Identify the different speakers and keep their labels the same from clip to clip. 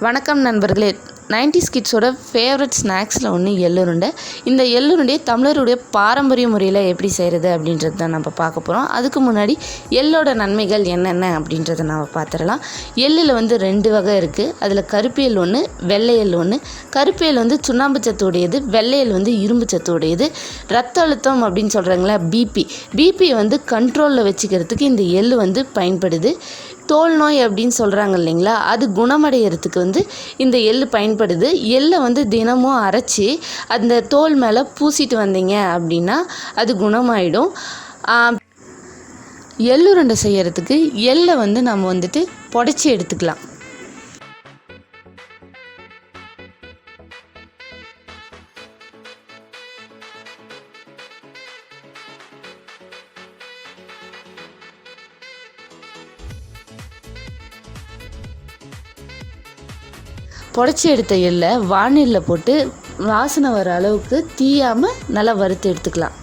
Speaker 1: வணக்கம் நண்பர்களே. 90s கிட்ஸோட favourite ஸ்நாக்ஸில் ஒன்று எள்ளுருண்டை. இந்த எள்ளுருண்டையை தமிழருடைய பாரம்பரிய முறையில் எப்படி செய்கிறது அப்படின்றது தான் நம்ம பார்க்க போகிறோம். அதுக்கு முன்னாடி எள்ளோட நன்மைகள் என்னென்ன அப்படின்றத நம்ம பார்த்துடலாம். எள்ளில் வந்து 2 வகை இருக்குது. அதில் கருப்பு எள் ஒன்று, வெள்ளை எள் ஒன்று. கருப்பு எள் வந்து சுண்ணாம்பு சத்து உடையது, வெள்ளை எள் வந்து இரும்பு சத்து உடையது. ரத்த அழுத்தம் அப்படின்னு சொல்கிறாங்களா, பிபி வந்து கண்ட்ரோலில் வச்சுக்கிறதுக்கு இந்த எள் வந்து பயன்படுது. தோல் நோய் அப்படின்னு சொல்கிறாங்க இல்லைங்களா, அது குணமடைகிறதுக்கு வந்து இந்த எள் பயன்படுது. எள்ளை வந்து தினமும் அரைச்சி அந்த தோல் மேலே பூசிட்டு வந்தீங்க அப்படின்னா அது குணமாயிடும். எள்ளுருண்டை செய்கிறதுக்கு எள்ளை வந்து நம்ம வந்துட்டு புடைச்சி எடுத்துக்கலாம். புடைச்சி எடுத்த எள்ளை வாணலியில் போட்டு வாசனை வர அளவுக்கு தீயாமல் நல்லா வறுத்து எடுத்துக்கலாம்.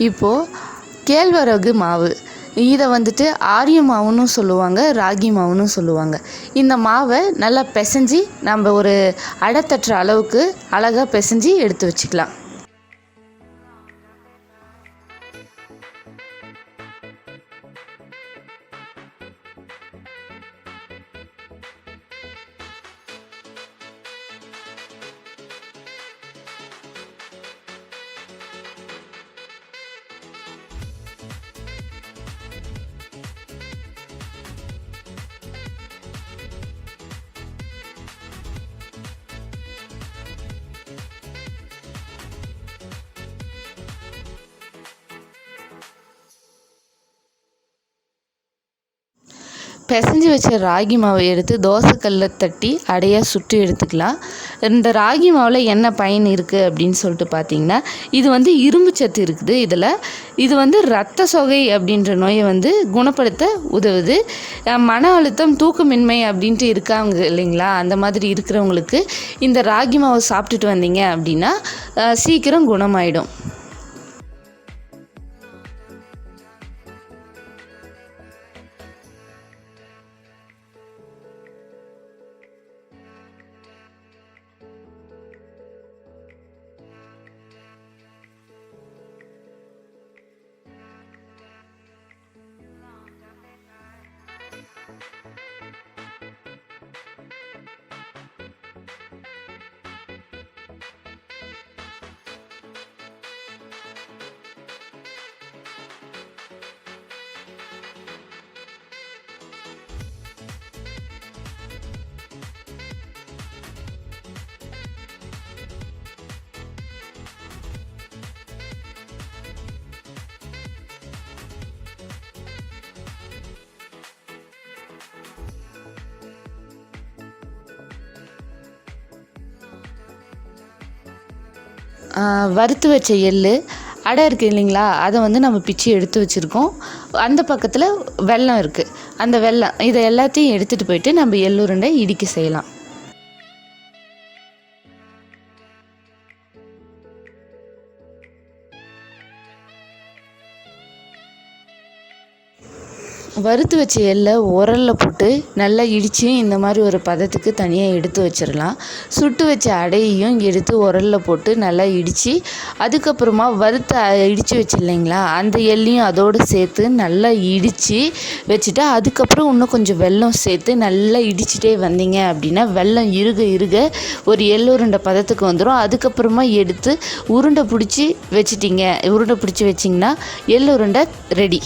Speaker 1: இப்போது கேழ்வரகு மாவு, இதை வந்துட்டு ஆரிய மாவுன்னு சொல்லுவாங்க, ராகி மாவுன்னு சொல்லுவாங்க. இந்த மாவை நல்லா பிசைஞ்சி நம்ம ஒரு அடை தட்டுற அளவுக்கு அழகாக பிசைஞ்சி எடுத்து வச்சுக்கலாம். பிசைஞ்சு வச்ச ராகி மாவை எடுத்து தோசைக்கல்லில் தட்டி அடையாக சுட்டு எடுத்துக்கலாம். இந்த ராகி மாவில் என்ன பயன் இருக்குது அப்படின்னு சொல்லிட்டு பார்த்தீங்கன்னா, இது வந்து இரும்பு சத்து இருக்குது இதில். இது வந்து இரத்த சோகை அப்படின்ற நோயை வந்து குணப்படுத்த உதவுது. மன அழுத்தம், தூக்கமின்மை அப்படின்ட்டு இருக்காங்க இல்லைங்களா, அந்த மாதிரி இருக்கிறவங்களுக்கு இந்த ராகி மாவை சாப்பிட்டுட்டு வந்தீங்க அப்படின்னா சீக்கிரம் குணமாயிடும். வறுத்து வச்ச எள் அடை இருக்குது இல்லைங்களா, அதை வந்து நம்ம பிச்சு எடுத்து வச்சுருக்கோம். அந்த பக்கத்தில் வெல்லம் இருக்குது. அந்த வெல்லம் இதை எல்லாத்தையும் எடுத்துகிட்டு போயிட்டு நம்ம எள்ளுருண்டை இடிக்க செய்யலாம். வறுத்து வச்ச எள்ளை உரலில் போட்டு நல்லா இடித்து இந்த மாதிரி ஒரு பதத்துக்கு தனியாக எடுத்து வச்சிடலாம். சுட்டு வச்ச அடையையும் எடுத்து உரலில் போட்டு நல்லா இடித்து, அதுக்கப்புறமா இடித்து வச்சு இல்லைங்களா, அந்த எள்ளையும் அதோடு சேர்த்து நல்லா இடித்து வச்சுட்டு, அதுக்கப்புறம் இன்னும் கொஞ்சம் வெல்லம் சேர்த்து நல்லா இடிச்சிட்டே வந்தீங்க அப்படின்னா வெல்லம் இறுக ஒரு எள்ளுருண்டை பதத்துக்கு வந்துடும். அதுக்கப்புறமா எடுத்து உருண்டை பிடிச்சி வச்சிங்கன்னா எள்ளுருண்டை ரெடி.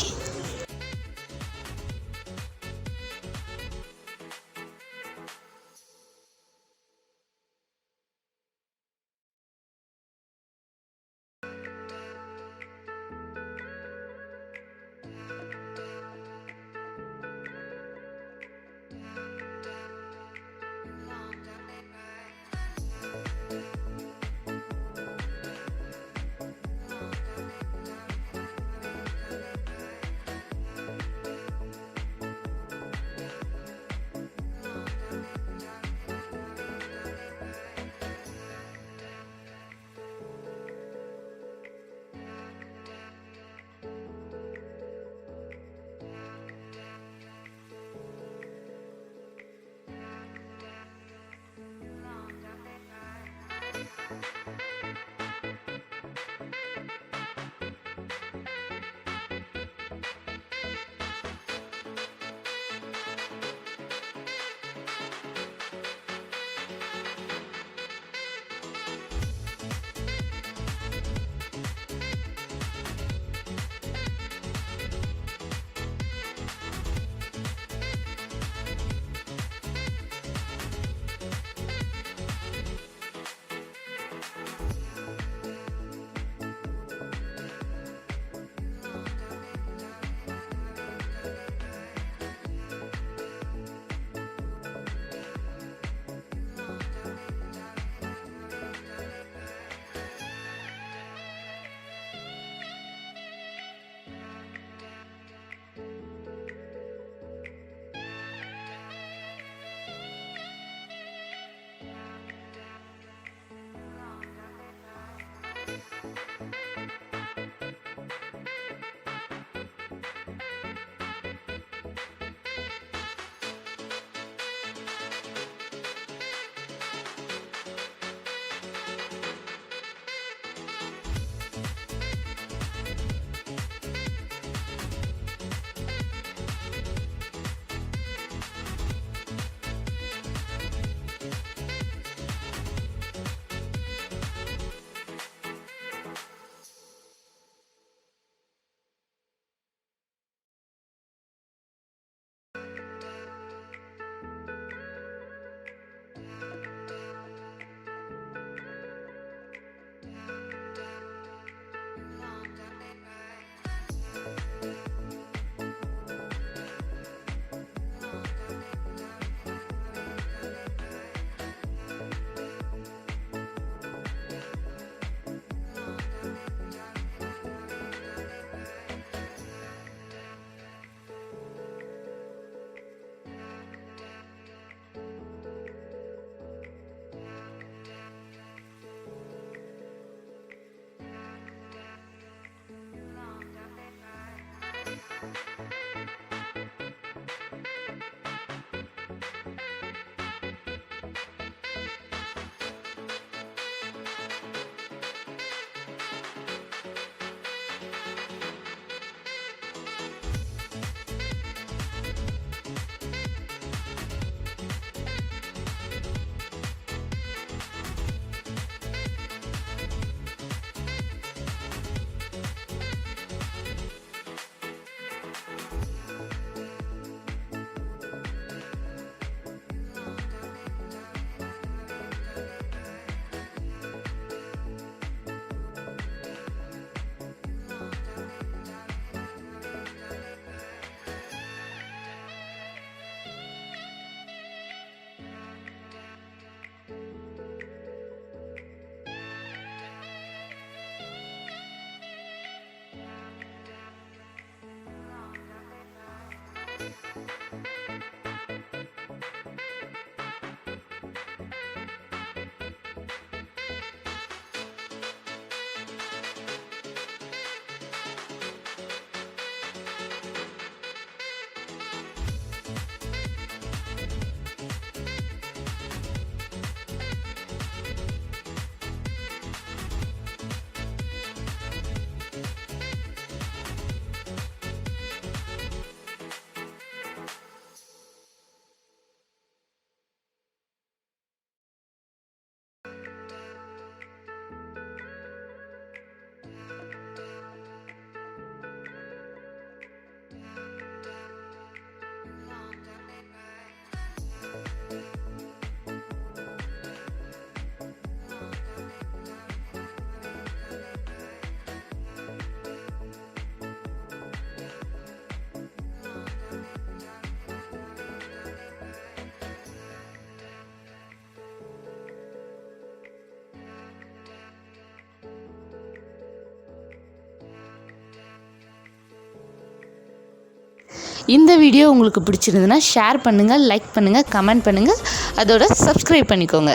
Speaker 1: இந்த வீடியோ உங்களுக்கு பிடிச்சிருந்ததுன்னா ஷேர் பண்ணுங்கள், லைக் பண்ணுங்கள், கமெண்ட் பண்ணுங்கள், அதோட சப்ஸ்கிரைப் பண்ணிக்கோங்க.